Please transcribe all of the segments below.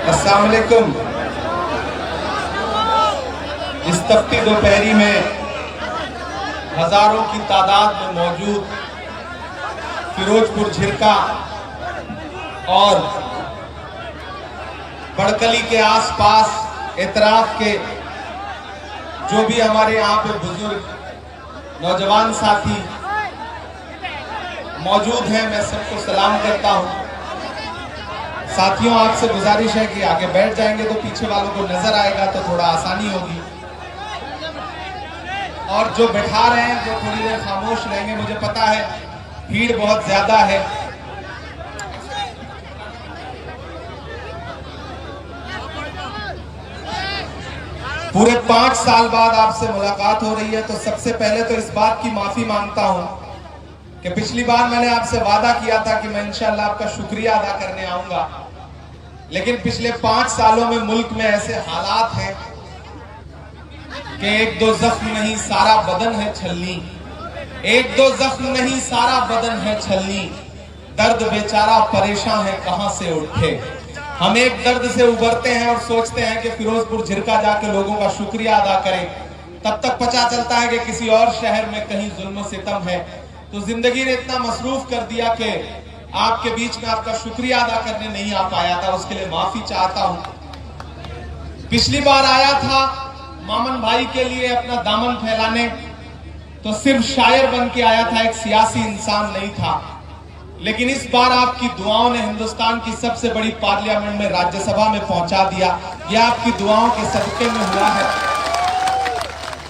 अस्सलाम वालेकुम। इस तपती दोपहरी में हजारों की तादाद में मौजूद फिरोजपुर झिरका और बड़कली के आसपास एतराफ के जो भी हमारे यहाँ पे बुजुर्ग नौजवान साथी मौजूद हैं, मैं सबको सलाम करता हूँ। साथियों, आपसे गुजारिश है कि आगे बैठ जाएंगे तो पीछे वालों को नजर आएगा तो थोड़ा आसानी होगी, और जो बैठा रहे हैं वो थोड़ी देर खामोश रहेंगे। मुझे पता है भीड़ बहुत ज्यादा है। पूरे 5 साल बाद आपसे मुलाकात हो रही है, तो सबसे पहले तो इस बात की माफी मांगता हूं कि पिछली बार मैंने आपसे वादा किया था कि मैं इंशाल्लाह आपका शुक्रिया अदा करने आऊंगा, लेकिन पिछले 5 सालों में मुल्क में ऐसे हालात हैं कि एक दो जख्म नहीं सारा बदन है छलनी, एक दो जख्म नहीं सारा बदन है छलनी, दर्द बेचारा परेशान है कहां से उठे। हम एक दर्द से उबरते हैं और सोचते हैं कि फिरोजपुर झिरका जाके लोगों का शुक्रिया अदा करें, तब तक पता चलता है कि किसी और शहर में कहीं जुल्म सितम है। तो जिंदगी ने इतना मसरूफ कर दिया कि आपके बीच में आपका शुक्रिया अदा करने नहीं आ पाया था, उसके लिए माफी चाहता हूं। पिछली बार आया था मामन भाई के लिए अपना दामन फैलाने, तो सिर्फ शायर बन के आया था, एक सियासी इंसान नहीं था। लेकिन इस बार आपकी दुआओं ने हिंदुस्तान की सबसे बड़ी पार्लियामेंट में राज्यसभा में पहुंचा दिया। यह आपकी दुआओं के सदके में हुआ है,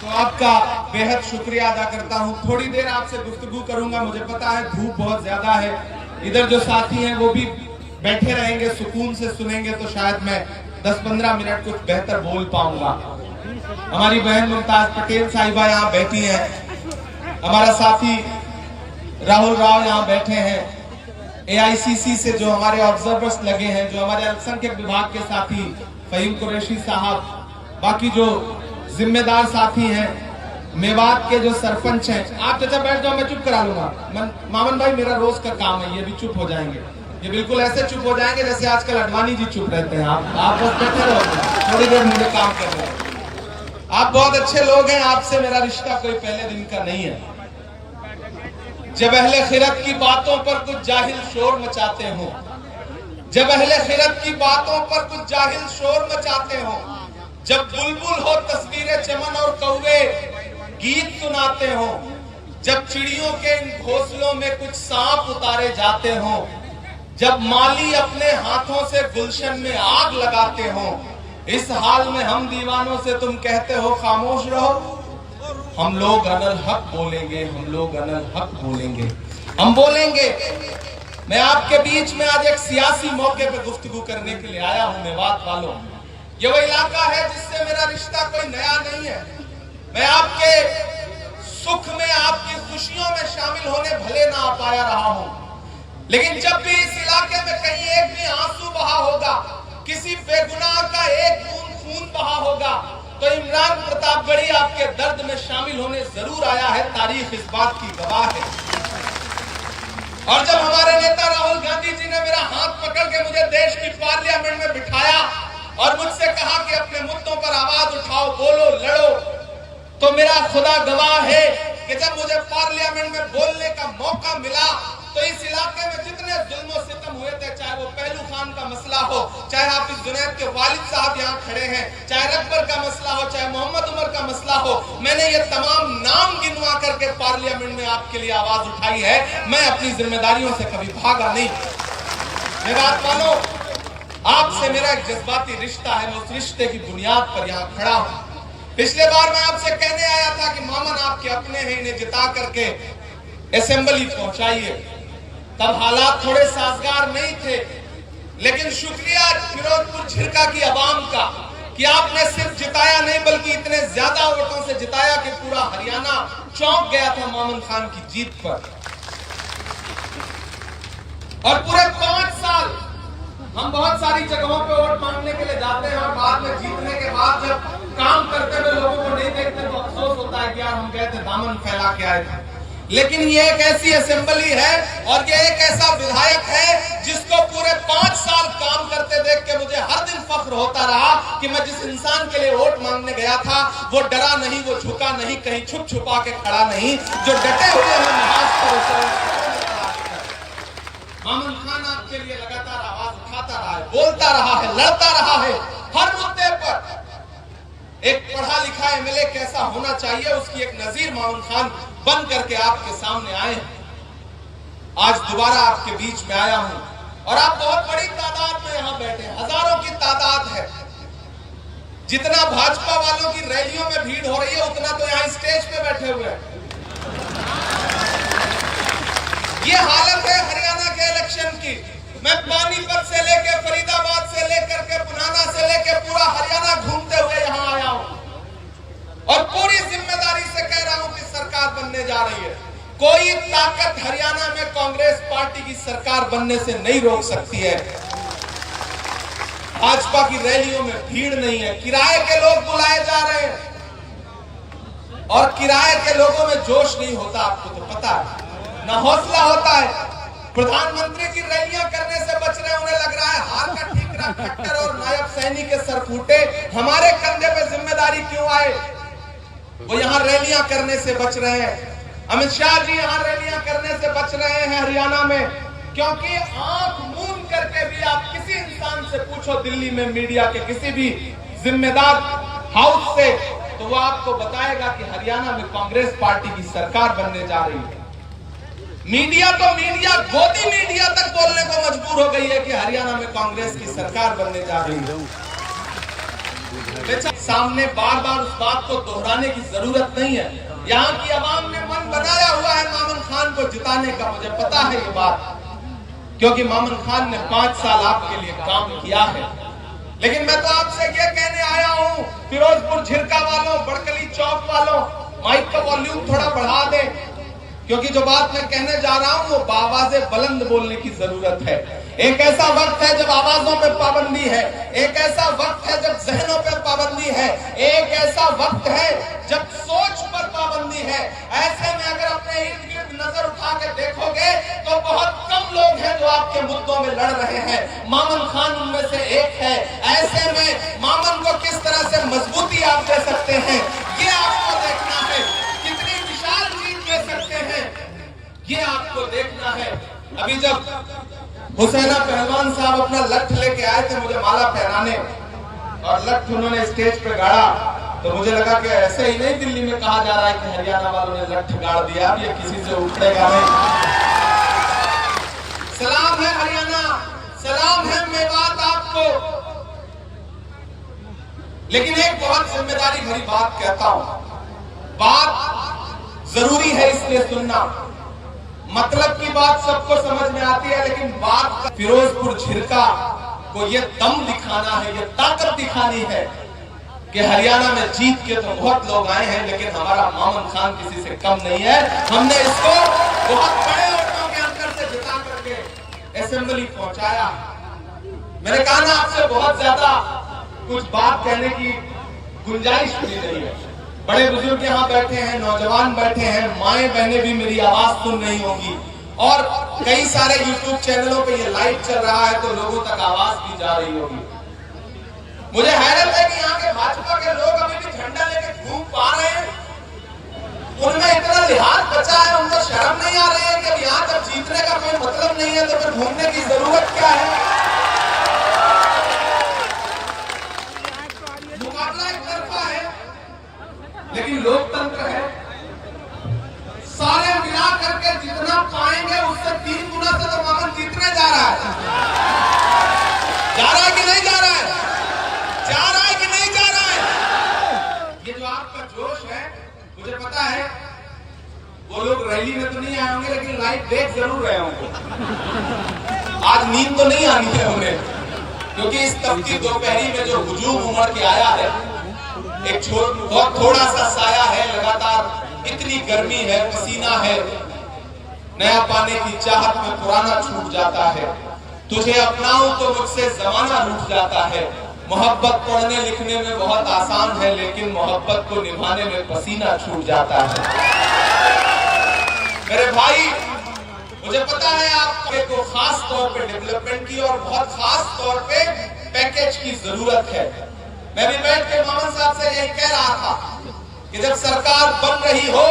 तो आपका बेहद शुक्रिया अदा करता हूं। थोड़ी देर आपसे गुफ्तगू करूंगा, मुझे पता है धूप बहुत ज्यादा है, इधर जो साथी हैं वो भी बैठे रहेंगे, सुकून से सुनेंगे, तो शायद मैं 10-15 मिनट कुछ बेहतर बोल पाऊंगा। हमारी बहन मुमताज पटेल साहिबा यहाँ बैठी हैं, हमारा साथी राहुल राव यहाँ बैठे हैं, AICC से जो हमारे ऑब्जर्वर्स लगे हैं, जो हमारे अल्पसंख्यक विभाग के साथी फहीम कुरैशी साहब, बाकी जो जिम्मेदार साथी हैं, मेवात के जो सरपंच हैं। आप चाचा बैठ जाओ, मैं चुप करा लूंगा। मामन भाई, मेरा रोज का काम है, ये भी चुप हो जाएंगे, ये बिल्कुल ऐसे चुप हो जाएंगे जैसे आजकल अडवाणी जी चुप रहते हैं। आप बस बैठे रहो, थोड़ी देर मुझे काम कर रहे हैं। आप बहुत अच्छे लोग हैं, आपसे मेरा रिश्ता कोई पहले दिन का नहीं है। जब अहले खिरत की बातों पर कुछ जाहिल शोर मचाते हो, जब अहले खिरत की बातों पर कुछ जाहिल शोर मचाते हो, जब बुलबुल हो तस्वीरें चमन और कौवे गीत सुनाते हो, जब चिड़ियों के इन घोंसलों में कुछ सांप उतारे जाते हो, जब माली अपने हाथों से गुलशन में आग लगाते हो, इस हाल में हम दीवानों से तुम कहते हो खामोश रहो। हम लोग अनल हक बोलेंगे, हम लोग अनल हक बोलेंगे, हम बोलेंगे। मैं आपके बीच में आज एक सियासी मौके पे गुफ्तगू करने के लिए आया हूं। मेवात वालों, ये वो इलाका है जिससे मेरा रिश्ता कोई नया नहीं है। मैं आपके सुख में, आपकी खुशियों में शामिल होने भले ना आ पाया रहा हूं, लेकिन जब भी इस इलाके में कहीं एक भी आंसू बहा होगा, किसी बेगुनाह का एक बूंद खून बहा होगा, तो इमरान प्रतापगढ़ी आपके दर्द में शामिल होने जरूर आया है। तारीख इस बात की गवाह है। और जब हमारे नेता राहुल गांधी जी ने मेरा हाथ पकड़ के मुझे देश की पार्लियामेंट में बिठाया और मुझसे कहा कि अपने मुद्दों पर आवाज उठाओ, बोलो, लड़ो, तो मेरा खुदा गवाह है कि जब मुझे पार्लियामेंट में बोलने का मौका मिला, तो इस इलाके में जितने जुल्म सितम हुए थे, चाहे वो पहलू खान का मसला हो, चाहे हाफिज जुनैद के वालिद साहब यहाँ खड़े हैं, चाहे रकबर का मसला हो, चाहे मोहम्मद उमर का मसला हो, मैंने ये तमाम नाम गिनवा करके पार्लियामेंट में आपके लिए आवाज उठाई है। मैं अपनी जिम्मेदारियों से कभी भागा नहीं। मेवात वालों, आपसे मेरा एक जज्बाती रिश्ता है, मैं उस रिश्ते की बुनियाद पर यहाँ खड़ा हूँ। पिछले बार मैं आपसे कहने आया था कि मामन आपके अपने हैं, इन्हें जिता करके असेंबली पहुंचाइए। तब हालात थोड़े साजगार नहीं थे, लेकिन शुक्रिया फिरोजपुर झिरका की आवाम का कि आपने सिर्फ जिताया नहीं बल्कि इतने ज्यादा वोटों से जिताया कि पूरा हरियाणा चौंक गया था मामन खान की जीत पर। और पूरे 5 साल हम बहुत सारी जगहों पे वोट मांगने के लिए जाते हैं, और बाद में जीतने के बाद जब काम करते हुए लोगों को नहीं देखते तो अफसोस होता है कि यार हम गए थे दामन फैला के आए थे। लेकिन ये एक ऐसी असेंबली है और ये एक ऐसा विधायक है जिसको पूरे 5 साल काम करते देख के मुझे हर दिन कि मैं जिस इंसान के लिए वोट मांगने गया था वो डरा नहीं, वो झुका नहीं, कहीं छुप छुपा के खड़ा नहीं, जो डटे हुए हैं महाज पर उसे। मामून खान आपके लिए लगातार आवाज उठाता रहा है, बोलता रहा है, लड़ता रहा है हर मुद्दे पर। एक पढ़ा लिखा एमएलए कैसा होना चाहिए उसकी एक नजीर मामून खान बन करके आपके सामने आए हैं। आज दोबारा आपके बीच में आया हूं और आप बहुत बड़ी तादाद में यहां बैठे, हजारों की तादाद है। जितना भाजपा वालों की रैलियों में भीड़ हो रही है उतना तो यहां स्टेज पे बैठे हुए हैं। ये हालत है हरियाणा के इलेक्शन की। मैं पानीपत से लेकर फरीदाबाद से लेकर के पुनाना से लेकर पूरा हरियाणा घूमते हुए यहां आया हूं और पूरी जिम्मेदारी से कह रहा हूं कि सरकार बनने जा रही है। कोई ताकत हरियाणा में कांग्रेस पार्टी की सरकार बनने से नहीं रोक सकती है। भाजपा की रैलियों में भीड़ नहीं है, किराए के लोग बुलाए जा रहे हैं और किराए के लोगों में जोश नहीं होता, आपको तो पता है, ना हौसला होता है। प्रधानमंत्री की रैलियां करने से बच रहे हैं, उन्हें लग रहा है हार का ठीकरा खट्टर और नायब सैनी के सर फूटे, हमारे कंधे पे जिम्मेदारी क्यों आए। वो यहां रैलियां करने से बच रहे हैं। अमित शाह जी यहां रैलियां करने से बच रहे हैं हरियाणा में, क्योंकि आंख मूंद करके भी आप किसी इंसान से पूछो दिल्ली में मीडिया के किसी भी जिम्मेदार हाउस से, तो वो आपको बताएगा कि हरियाणा में कांग्रेस पार्टी की सरकार बनने जा रही है। मीडिया तो मीडिया, गोदी मीडिया तक बोलने को मजबूर हो गई है कि हरियाणा में कांग्रेस की सरकार बनने जा रही है। सामने बार बार उस बात को दोहराने की जरूरत नहीं है। यहाँ की आवाम ने मन बनाया हुआ है मामून खान को जिताने का, मुझे पता है ये बात, क्योंकि मामून खान ने 5 साल आपके लिए काम किया है। लेकिन मैं तो आपसे ये कहने आया हूँ, फिरोजपुर झिरका वालों, बड़कली चौक वालों, माइक का वॉल्यूम थोड़ा बढ़ा दें, क्योंकि जो बात मैं कहने जा रहा हूं वो आवाज़ें बुलंद बोलने की जरूरत है। एक ऐसा वक्त है जब आवाजों पे पाबंदी है, एक ऐसा वक्त है जब जहनों पे पाबंदी है, एक ऐसा वक्त है जब सोच पर पाबंदी है। ऐसे में अगर अपने इर्द गिर्द नजर उठा के देखोगे तो बहुत कम लोग हैं जो आपके मुद्दों में लड़ रहे हैं। मामून खान उनमें से एक है। ऐसे में मामून को किस तरह से मजबूती आप दे सकते हैं ये आपको देखना है, कितनी विशाल जीत दे सकते हैं ये आपको देखना है। अभी जब हुसैना पहलवान साहब अपना लठ लेके आए थे मुझे माला पहनाने और लठ उन्होंने स्टेज पे गाड़ा, तो मुझे लगा कि ऐसे ही नहीं दिल्ली में कहा जा रहा है कि हरियाणा वालों ने लठ गाड़ दिया, ये किसी से उठेगा नहीं। सलाम है हरियाणा, सलाम है मेवात आपको। लेकिन एक बहुत जिम्मेदारी भरी बात कहता हूं, बात जरूरी है इसलिए सुनना, मतलब की बात सबको समझ में आती है, लेकिन बात फिरोजपुर झिरका को ये दम दिखाना है, ये ताकत दिखानी है कि हरियाणा में जीत के तो बहुत लोग आए हैं लेकिन हमारा मामून खान किसी से कम नहीं है। हमने इसको बहुत बड़े वोटों के अंतर से जिता करके असेंबली पहुंचाया। मैंने कहा ना आपसे बहुत ज्यादा कुछ बात कहने की गुंजाइश भी नहीं है। बड़े बुजुर्ग यहाँ बैठे हैं, नौजवान बैठे हैं, माएं बहनें भी मेरी आवाज सुन रही होंगी और कई सारे YouTube चैनलों पे ये लाइव चल रहा है तो लोगों तक आवाज भी जा रही होगी। मुझे हैरत है कि यहाँ के भाजपा के लोग अभी भी झंडा लेके घूम पा रहे हैं, उनमें इतना लिहाज बचा है, उनको शर्म नहीं आ रही है कि यहाँ जब जीतने का कोई मतलब नहीं है तो फिर घूमने की जरूरत क्या है। मुकाबला एक तरफा है लेकिन लोकतंत्र है, सारे मिला करके जितना पाएंगे उससे 3 गुना से तो मामून जीतने जा रहा है। जा रहा है कि नहीं जा रहा है? जा रहा है कि नहीं जा रहा है? ये जो आपका जोश है मुझे पता है वो लोग रैली में तो नहीं आए होंगे लेकिन लाइव देख जरूर रहे होंगे। आज नींद तो नहीं आनी है उन्हें, क्योंकि इस तपती दोपहरी में जो हुजूम उमड़ के आया है, एक बहुत थोड़ा सा साया है, लगातार इतनी गर्मी है, पसीना है, नया पाने की चाहत में पुराना छूट जाता है। तुझे अपनाऊं तो मुझसे जमाना रूठ जाता है। मोहब्बत पढ़ने लिखने में बहुत आसान है लेकिन मोहब्बत को निभाने में पसीना छूट जाता है। मेरे भाई, मुझे पता है आपको खास तौर पे डेवलपमेंट की और बहुत खास तौर पे पैकेज की जरूरत है। मैं भी बैठ के मोहम्मद साहब से यही कह रहा था कि जब सरकार बन रही हो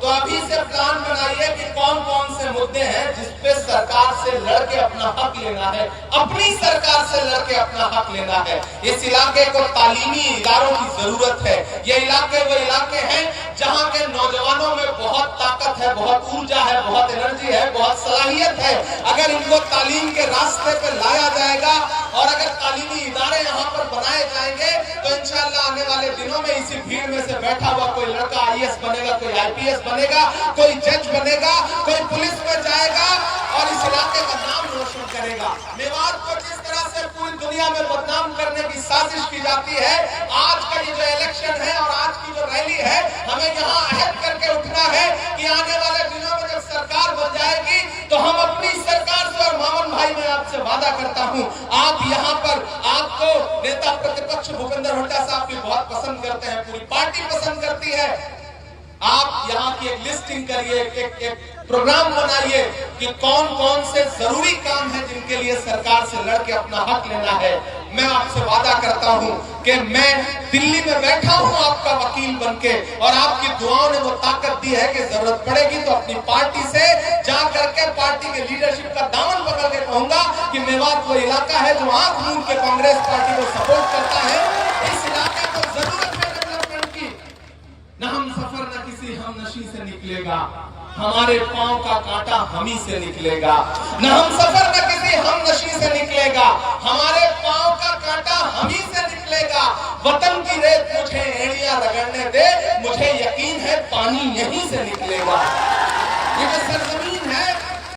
तो अभी से प्लान बनाइए कि कौन कौन से मुद्दे हैं जिस पे सरकार से लड़के अपना हक लेना है, अपनी सरकार से लड़के अपना हक लेना है। इस इलाके को तालीमी इदारों की जरूरत है। ये इलाके वो इलाके हैं जहां के नौजवानों में बहुत ताकत है, बहुत ऊर्जा है, बहुत एनर्जी है, बहुत सलाहियत है। अगर इनको तालीम के रास्ते पे लाया जाएगा और अगर तालीमी इदारे यहाँ पर बनाए जाएंगे तो इंशाअल्लाह आने वाले दिनों में इसी भीड़ में से बैठा हुआ कोई लड़का आईएएस बनेगा, कोई आईपीएस बनेगा, कोई जज बनेगा, कोई पुलिस में जाएगा और इस इलाके का नाम रोशन करेगा। मेवात को जिस तरह से पूरी दुनिया में बदनाम करने की साजिश की जाती है, आज का ये जो इलेक्शन है और आज की जो रैली है, हमें यहाँ अहद करके उठना है कि आने वाले दिनों में जब सरकार बन जाएगी तो हम अपनी सरकार से, और मामन भाई मैं आपसे वादा करता हूँ, आप यहाँ पर आपको नेता प्रतिपक्ष भूपेंद्र हुड्डा साहब भी बहुत पसंद करते हैं, पूरी पार्टी पसंद करती है। आप यहाँ की एक लिस्टिंग करिए, एक प्रोग्राम बनाइए कि कौन कौन से जरूरी काम है जिनके लिए सरकार से लड़के अपना हक लेना है। मैं आपसे वादा करता हूं कि मैं दिल्ली में बैठा हूं आपका वकील बनके, और आपकी दुआओं ने वो ताकत दी है कि जरूरत पड़ेगी तो अपनी पार्टी से जा करके पार्टी के लीडरशिप का दामन पकड़ के कहूंगा कि मेवात वो इलाका है जो आंख मूंद के कांग्रेस पार्टी को सपोर्ट करता है। इस इलाके को जरूरत है डेवलपमेंट की। न हम सफर न किसी हम नशी से निकलेगा, हमारे पांव का कांटा हम ही से निकलेगा। न हम सफर न किसी हम नशी से निकलेगा, हमारे पांव का कांटा हम ही से निकलेगा। वतन की रेत मुझे एड़ियां रगड़ने दे, मुझे यकीन है पानी यहीं से निकलेगा। ये जो सरजमीन है